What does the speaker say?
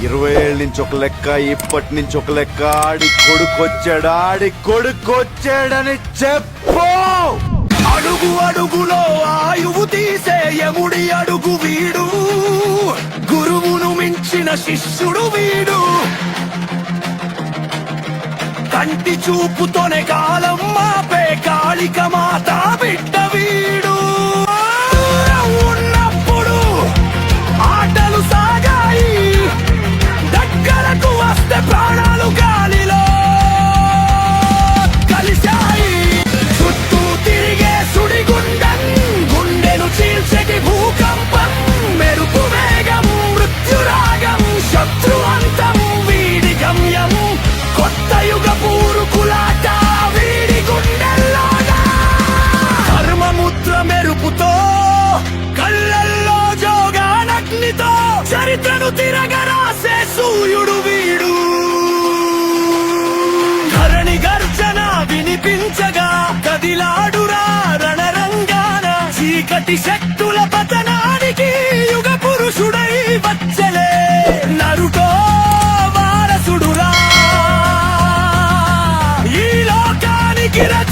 20 ఏళ్ళ నుంచి ఒక లెక్క, ఇప్పటి నుంచి ఒక లెక్క. ఆడి కొడుకొచ్చాడని చెప్పు. అడుగు అడుగులో ఆయువు తీసే యముడి అడుగు వీడు, గురువును మించిన శిష్యుడు వీడు. కంటి చూపుతోనే కాలం మాపే కాళిక మాత బిడ్డ వీడు. ఉన్నప్పుడు ఆటలు సాగాయి, దగ్గరకు వస్తే ప్రాణాలు గాలిలో కలిశాయి. చుట్టూ తిరిగే సుడిగుండం, గుండెను చీల్చెటి భూకంపం, మెరుపు వేగం, మృత్యురాగం, శత్రు అంతం వీడి గమ్యం. కొత్త యుగ పూరుకులాట వీడి గుండెల్లోనా. కర్మముద్ర మెరుపుతో, కళ్ళల్లో జోగానగ్నితో, చరిత్రను తిరగరాసే సూర్యుడు వీడు. ధరణి గర్జన వినిపించగా కదిలాడురా రణరంగాన, చీకటి శక్తుల పతనానికి యుగ పురుషుడై వచ్చలే. నరుటో వారసుడురా, ఈ లోకానికి రచ